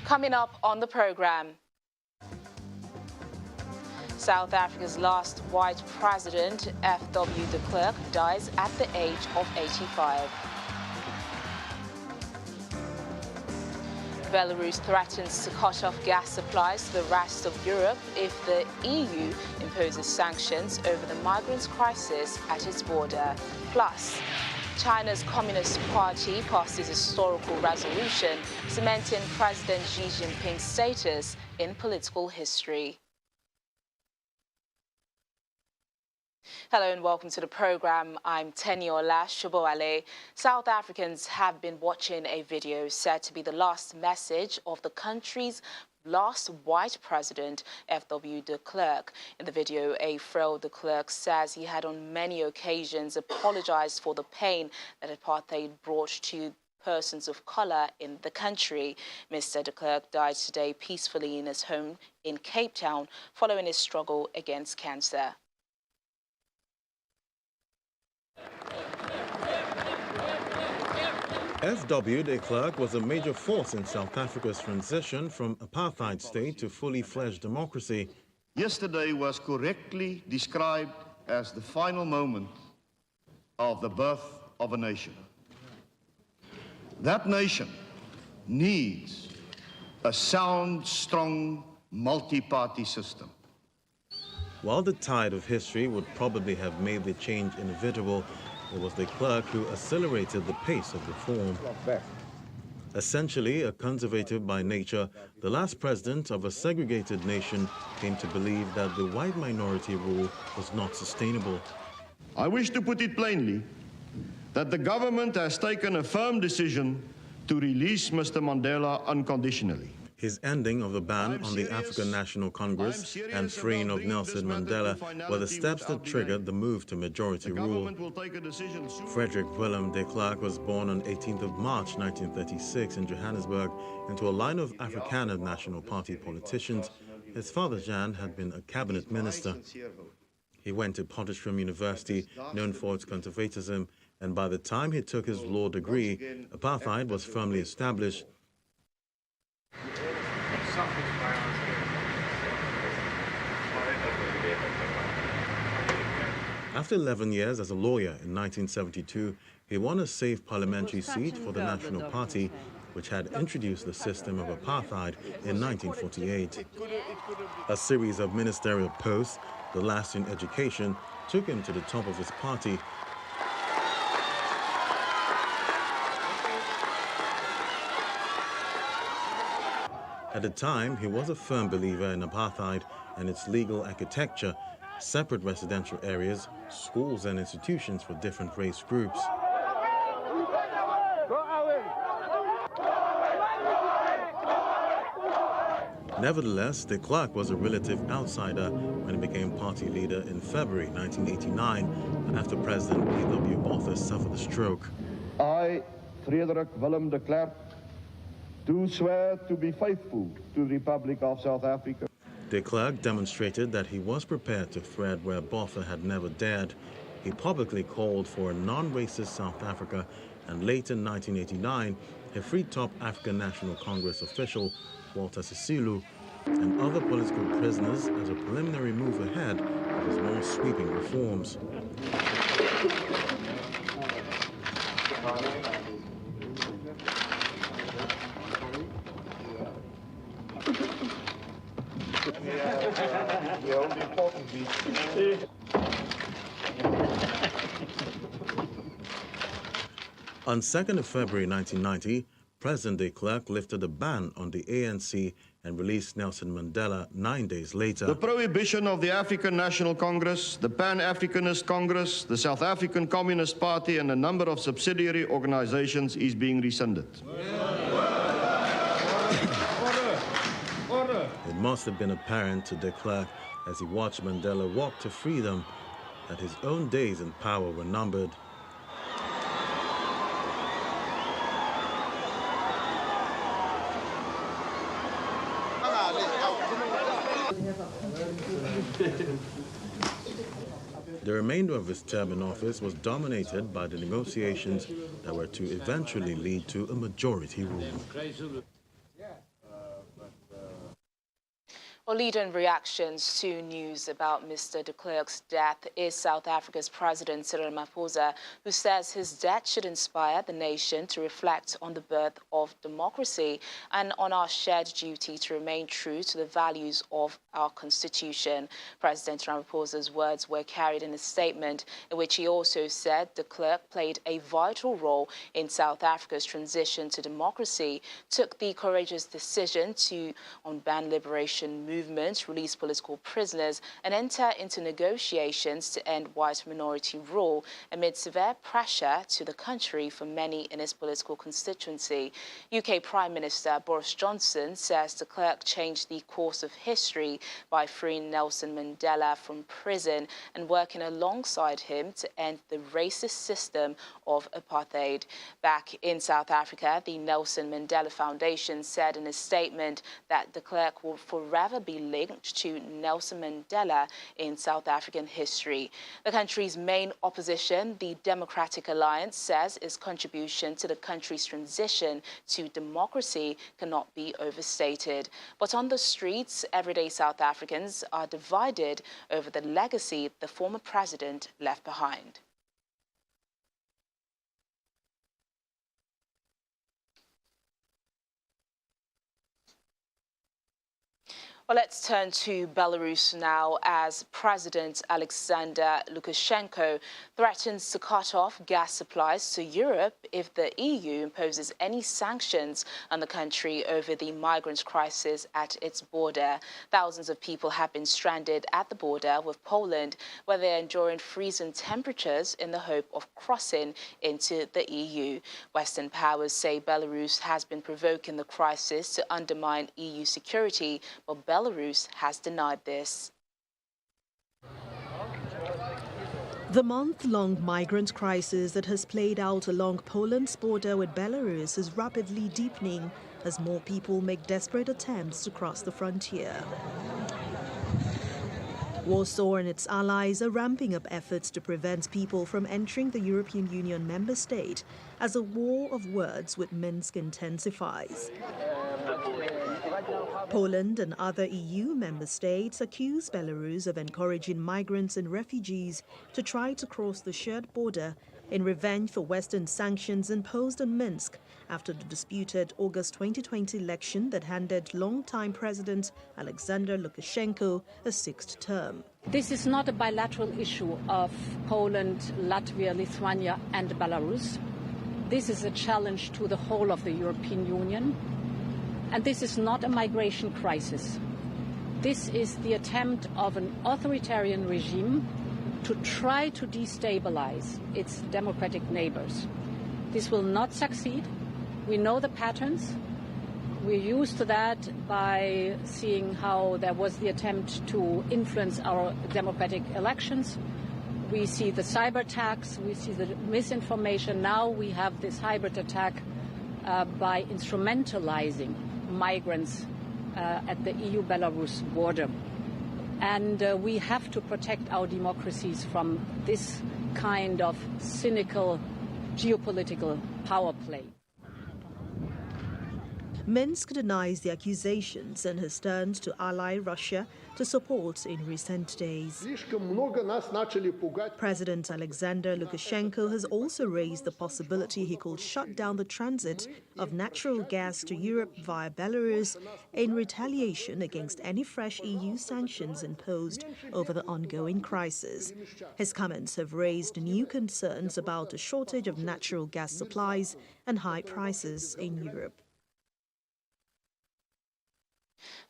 Coming up on the program, South Africa's last white president, F.W. de Klerk, dies at the age of 85. Belarus threatens to cut off gas supplies to the rest of Europe if the EU imposes sanctions over the migrants' crisis at its border. Plus, China's Communist Party passed its historical resolution cementing President Xi Jinping's status in political history. Hello and welcome to the program. I'm Teniola Shoboale. South Africans have been watching a video said to be the last message of the country's last white president, F.W. de Klerk. In the video, a frail de Klerk says he had on many occasions apologized for the pain that apartheid brought to persons of color in the country. Mr. de Klerk died today peacefully in his home in Cape Town following his struggle against cancer. F.W. de Klerk was a major force in South Africa's transition from apartheid state to fully fledged democracy. Yesterday was correctly described as the final moment of the birth of a nation. That nation needs a sound, strong, multi-party system. While the tide of history would probably have made the change inevitable, it was de Klerk who accelerated the pace of reform. Essentially a conservative by nature, the last president of a segregated nation came to believe that the white minority rule was not sustainable. I wish to put it plainly that the government has taken a firm decision to release Mr. Mandela unconditionally. His ending of the ban on the African National Congress and freeing of Nelson Mandela were the steps that triggered the move to majority rule. Frederick Willem de Klerk was born on 18th of March 1936 in Johannesburg into a line of Afrikaner National Party politicians. His father, Jan, had been a cabinet minister. He went to Potchefstroom University, known for its conservatism, and by the time he took his law degree, apartheid was firmly established. After 11 years as a lawyer in 1972, he won a safe parliamentary seat for the National Party, which had introduced the system of apartheid in 1948. A series of ministerial posts, the last in education, took him to the top of his party. At the time, he was a firm believer in apartheid and its legal architecture, separate residential areas, schools and institutions for different race groups. Nevertheless, de Klerk was a relative outsider when he became party leader in February 1989 after President P.W. Botha suffered a stroke. I, Frederick Willem de Klerk, do swear to be faithful to the Republic of South Africa. De Klerk demonstrated that he was prepared to thread where Botha had never dared. He publicly called for a non-racist South Africa, and late in 1989, he freed top African National Congress official Walter Sisulu and other political prisoners as a preliminary move ahead of his more sweeping reforms. On 2nd of February 1990, President de Klerk lifted a ban on the ANC and released Nelson Mandela 9 days later. The prohibition of the African National Congress, the Pan-Africanist Congress, the South African Communist Party and a number of subsidiary organizations is being rescinded. It must have been apparent to de Klerk as he watched Mandela walk to freedom that his own days in power were numbered. The remainder of his term in office was dominated by the negotiations that were to eventually lead to a majority rule. Well, leading reactions to news about Mr. de Klerk's death is South Africa's President Cyril Ramaphosa, who says his death should inspire the nation to reflect on the birth of democracy and on our shared duty to remain true to the values of our Constitution. President Ramaphosa's words were carried in a statement in which he also said de Klerk played a vital role in South Africa's transition to democracy, took the courageous decision to ban liberation movement, release political prisoners, and enter into negotiations to end white minority rule amid severe pressure to the country from many in his political constituency. UK Prime Minister Boris Johnson says de Klerk changed the course of history by freeing Nelson Mandela from prison and working alongside him to end the racist system of apartheid. Back in South Africa, the Nelson Mandela Foundation said in a statement that de Klerk will forever be linked to Nelson Mandela in South African history. The country's main opposition, the Democratic Alliance, says its contribution to the country's transition to democracy cannot be overstated. But on the streets, everyday South Africans are divided over the legacy the former president left behind. Well, let's turn to Belarus now, as President Alexander Lukashenko threatens to cut off gas supplies to Europe if the EU imposes any sanctions on the country over the migrant crisis at its border. Thousands of people have been stranded at the border with Poland, where they are enduring freezing temperatures in the hope of crossing into the EU. Western powers say Belarus has been provoking the crisis to undermine EU security, but Belarus has denied this. The month-long migrant crisis that has played out along Poland's border with Belarus is rapidly deepening as more people make desperate attempts to cross the frontier. Warsaw and its allies are ramping up efforts to prevent people from entering the European Union member state as a war of words with Minsk intensifies. Poland and other EU member states accuse Belarus of encouraging migrants and refugees to try to cross the shared border in revenge for Western sanctions imposed on Minsk after the disputed August 2020 election that handed longtime President Alexander Lukashenko a sixth term. This is not a bilateral issue of Poland, Latvia, Lithuania and Belarus. This is a challenge to the whole of the European Union. And this is not a migration crisis. This is the attempt of an authoritarian regime to try to destabilize its democratic neighbors. This will not succeed. We know the patterns. We're used to that by seeing how there was the attempt to influence our democratic elections. We see the cyber attacks, we see the misinformation. Now we have this hybrid attack by instrumentalizing migrants at the EU-Belarus border. And we have to protect our democracies from this kind of cynical geopolitical power play. Minsk denies the accusations and has turned to ally Russia to support in recent days. President Alexander Lukashenko has also raised the possibility he could shut down the transit of natural gas to Europe via Belarus in retaliation against any fresh EU sanctions imposed over the ongoing crisis. His comments have raised new concerns about a shortage of natural gas supplies and high prices in Europe.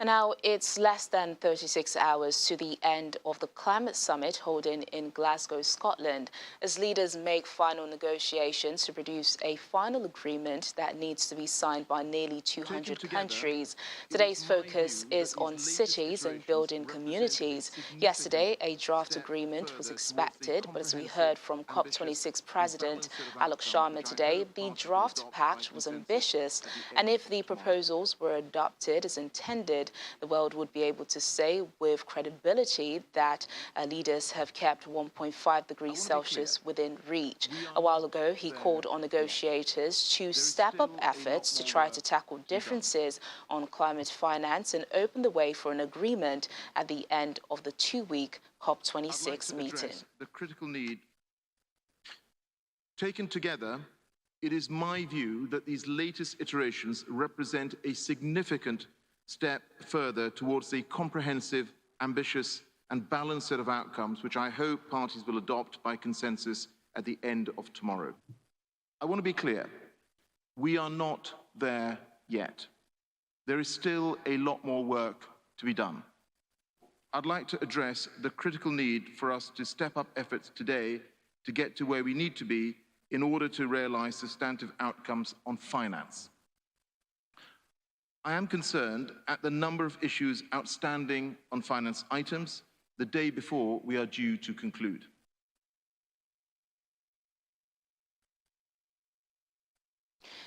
And now it's less than 36 hours to the end of the climate summit holding in Glasgow, Scotland, as leaders make final negotiations to produce a final agreement that needs to be signed by nearly 200 countries. Today's focus is on cities and building communities. Yesterday, a draft agreement was expected, but as we heard from COP26 President Alok Sharma today, the draft pact was ambitious, and if the proposals were adopted as intended, attended, the world would be able to say with credibility that leaders have kept 1.5 degrees Celsius within reach. A while ago, he called on negotiators to step up efforts to try to tackle differences on climate finance and open the way for an agreement at the end of the two-week COP26 meeting. The critical need. Taken together, it is my view that these latest iterations represent a significant step further towards a comprehensive, ambitious, and balanced set of outcomes, which I hope parties will adopt by consensus at the end of tomorrow. I want to be clear. We are not there yet. There is still a lot more work to be done. I'd like to address the critical need for us to step up efforts today to get to where we need to be in order to realize substantive outcomes on finance. I am concerned at the number of issues outstanding on finance items the day before we are due to conclude.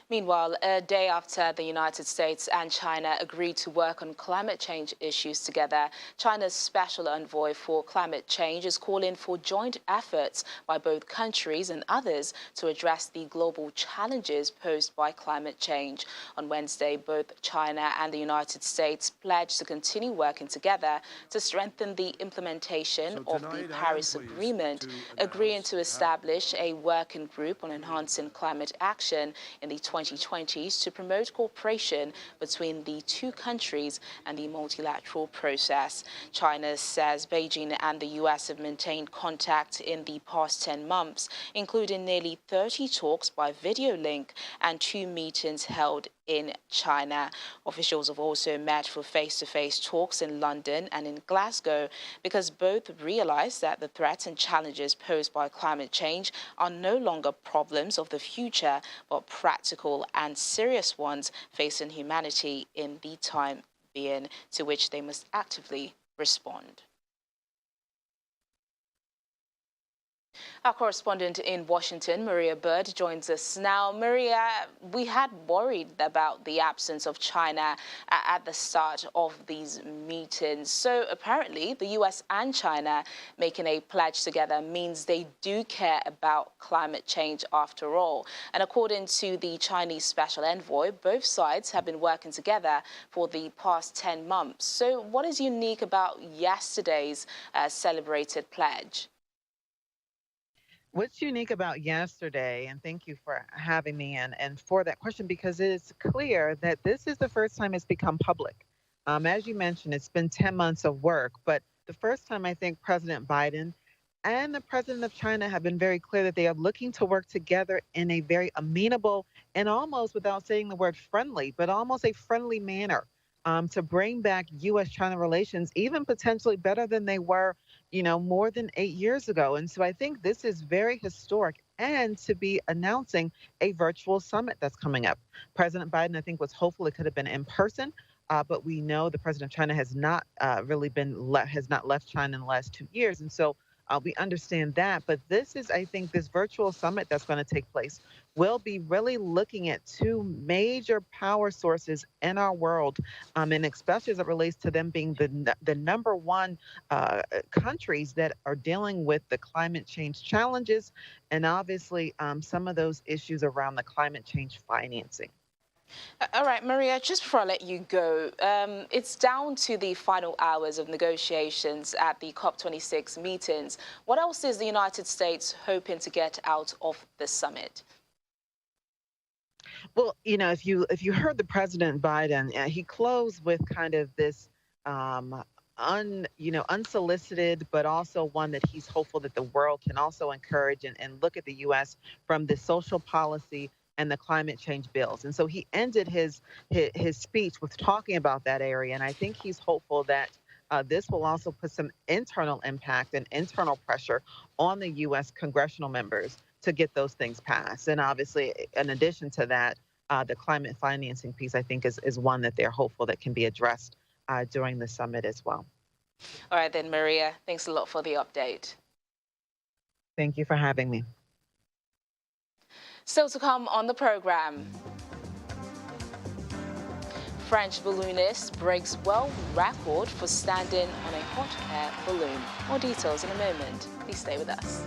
Meanwhile, a day after the United States and China agreed to work on climate change issues together, China's special envoy for climate change is calling for joint efforts by both countries and others to address the global challenges posed by climate change. On Wednesday, both China and the United States pledged to continue working together to strengthen the implementation of the Paris Agreement, agreeing to establish a working group on enhancing climate action in the 2020s to promote cooperation between the two countries and the multilateral process. China says Beijing and the U.S. have maintained contact in the past 10 months, including nearly 30 talks by video link and 2 meetings held in China. Officials have also met for face-to-face talks in London and in Glasgow because both realize that the threats and challenges posed by climate change are no longer problems of the future, but practical and serious ones facing humanity in the time being, to which they must actively respond. Our correspondent in Washington, Maria Bird, joins us now. Maria, we had worried about the absence of China at the start of these meetings. So apparently the U.S. and China making a pledge together means they do care about climate change after all. And according to the Chinese special envoy, both sides have been working together for the past 10 months. So what is unique about yesterday's celebrated pledge? What's unique about yesterday, and thank you for having me and for that question, because it is clear that this is the first time it's become public. As you mentioned, it's been 10 months of work, but the first time I think President Biden and the president of China have been very clear that they are looking to work together in a very amenable and almost, without saying the word friendly, but almost a friendly manner to bring back U.S.-China relations, even potentially better than they were, more than 8 years ago. And so I think this is very historic, and to be announcing a virtual summit that's coming up. President Biden, I think, was hopeful it could have been in person, but we know the president of China has not has not left China in the last 2 years. And so we understand that. But this is, I think, this virtual summit that's going to take place will be really looking at 2 major power sources in our world, and especially as it relates to them being the number one countries that are dealing with the climate change challenges, and obviously some of those issues around the climate change financing. All right, Maria, just before I let you go, it's down to the final hours of negotiations at the COP26 meetings. What else is the United States hoping to get out of the summit? Well, if you heard the President Biden, he closed with kind of this unsolicited, but also one that he's hopeful that the world can also encourage and look at the U.S. from the social policy and the climate change bills. And so he ended his speech with talking about that area. And I think he's hopeful that this will also put some internal impact and internal pressure on the U.S. congressional members to get those things passed. And obviously, in addition to that, the climate financing piece, I think, is one that they're hopeful that can be addressed during the summit as well. All right, then, Maria, thanks a lot for the update. Thank you for having me. Still to come on the program. French balloonist breaks world record for standing on a hot air balloon. More details in a moment. Please stay with us.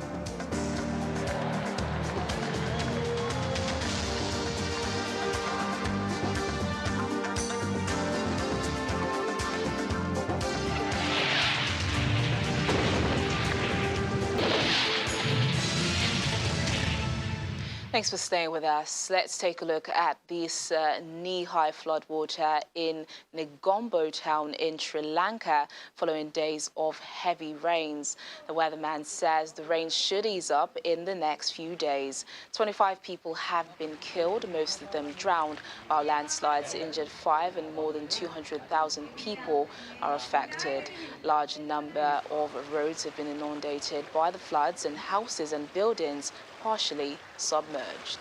Thanks for staying with us. Let's take a look at this knee-high floodwater in Negombo town in Sri Lanka following days of heavy rains. The weatherman says the rain should ease up in the next few days. 25 people have been killed, most of them drowned, while landslides injured 5 and more than 200,000 people are affected. Large number of roads have been inundated by the floods and houses and buildings partially submerged.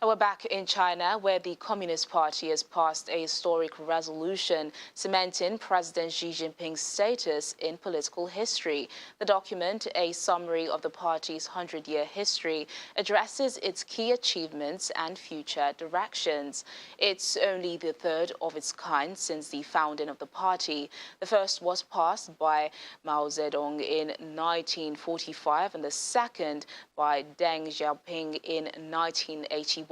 And we're back in China, where the Communist Party has passed a historic resolution cementing President Xi Jinping's status in political history. The document, a summary of the party's 100-year history, addresses its key achievements and future directions. It's only the third of its kind since the founding of the party. The first was passed by Mao Zedong in 1945 and the second by Deng Xiaoping in 1981.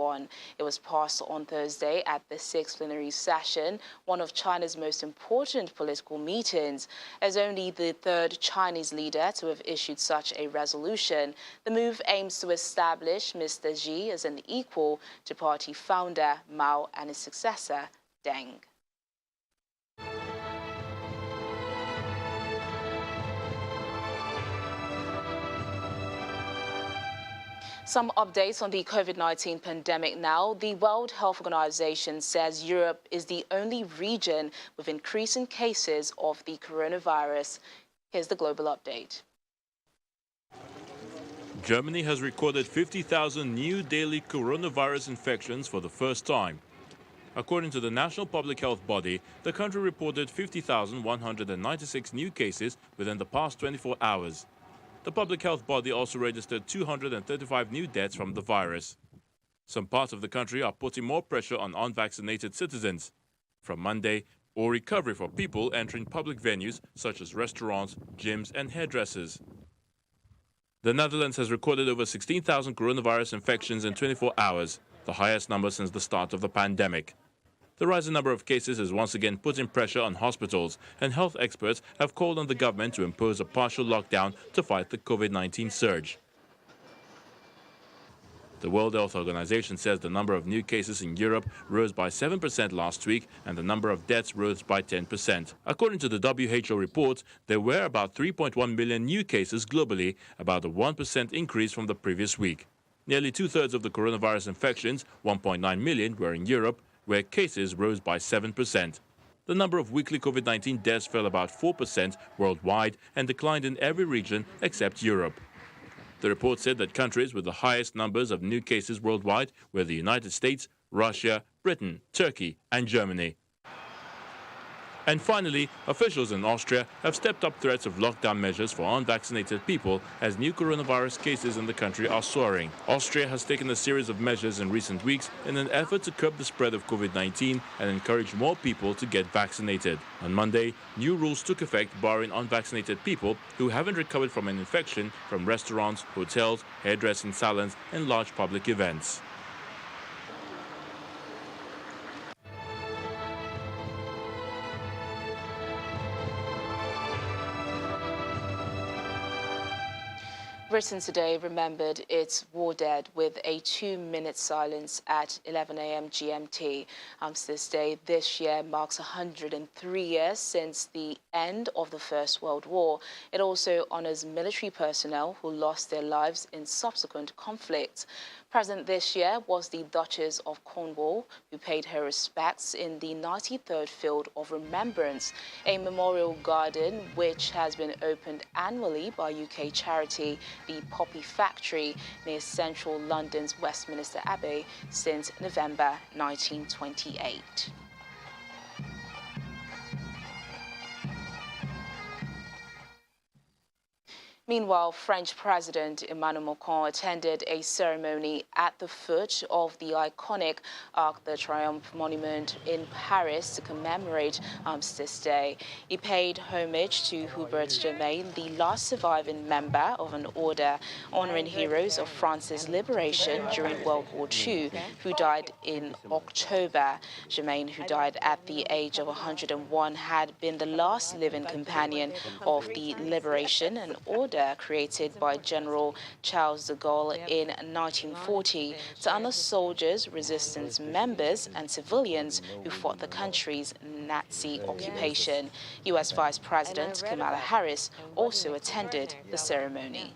It was passed on Thursday at the 6th plenary session, one of China's most important political meetings. As only the third Chinese leader to have issued such a resolution, the move aims to establish Mr. Xi as an equal to party founder Mao and his successor, Deng. Some updates on the COVID-19 pandemic now. The World Health Organization says Europe is the only region with increasing cases of the coronavirus. Here's the global update. Germany has recorded 50,000 new daily coronavirus infections for the first time. According to the national public health body, the country reported 50,196 new cases within the past 24 hours. The public health body also registered 235 new deaths from the virus. Some parts of the country are putting more pressure on unvaccinated citizens. From Monday, or recovery for people entering public venues such as restaurants, gyms and hairdressers. The Netherlands has recorded over 16,000 coronavirus infections in 24 hours, the highest number since the start of the pandemic. The rising number of cases is once again putting pressure on hospitals, and health experts have called on the government to impose a partial lockdown to fight the COVID-19 surge. The World Health Organization says the number of new cases in Europe rose by 7% last week and the number of deaths rose by 10%. According to the WHO report, there were about 3.1 million new cases globally, about a 1% increase from the previous week. Nearly two-thirds of the coronavirus infections, 1.9 million, were in Europe, where cases rose by 7%. The number of weekly COVID-19 deaths fell about 4% worldwide and declined in every region except Europe. The report said that countries with the highest numbers of new cases worldwide were the United States, Russia, Britain, Turkey and Germany. And finally, officials in Austria have stepped up threats of lockdown measures for unvaccinated people as new coronavirus cases in the country are soaring. Austria has taken a series of measures in recent weeks in an effort to curb the spread of COVID-19 and encourage more people to get vaccinated. On Monday, new rules took effect barring unvaccinated people who haven't recovered from an infection from restaurants, hotels, hairdressing salons and large public events. Britain today remembered its war dead with a 2-minute silence at 11 a.m. GMT. Armistice Day this year marks 103 years since the end of the First World War. It also honors military personnel who lost their lives in subsequent conflicts. Present this year was the Duchess of Cornwall, who paid her respects in the 93rd Field of Remembrance, a memorial garden which has been opened annually by UK charity the Poppy Factory near central London's Westminster Abbey since November 1928. Meanwhile, French President Emmanuel Macron attended a ceremony at the foot of the iconic Arc de Triomphe monument in Paris to commemorate Armistice Day. He paid homage to Hubert Germain, the last surviving member of an order honoring heroes of France's liberation during World War II, who died in October. Germain, who died at the age of 101, had been the last living companion of the liberation and order created by General Charles de Gaulle in 1940 to honor soldiers, resistance members and civilians who fought the country's Nazi occupation. U.S. Vice President Kamala Harris also attended the ceremony.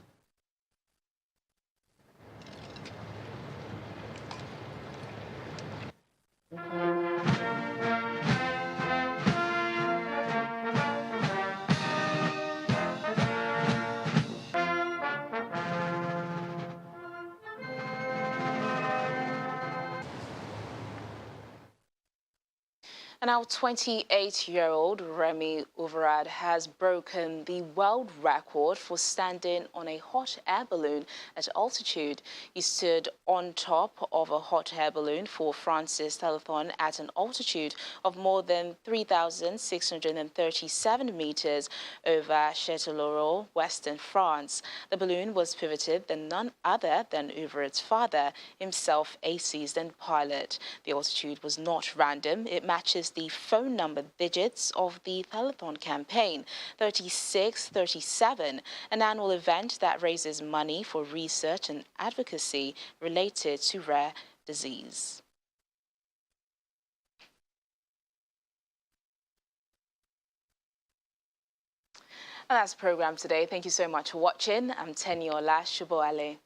And our 28-year-old Remy Ouvrard has broken the world record for standing on a hot air balloon at altitude. He stood on top of a hot air balloon for France's telethon at an altitude of more than 3,637 meters over Châtellerault, western France. The balloon was pivoted by none other than Ouvrard's father, himself a seasoned pilot. The altitude was not random. It matches the phone number digits of the telethon campaign, 3637, an annual event that raises money for research and advocacy related to rare disease. And that's the program today. Thank you so much for watching. I'm Teniola Shuboale.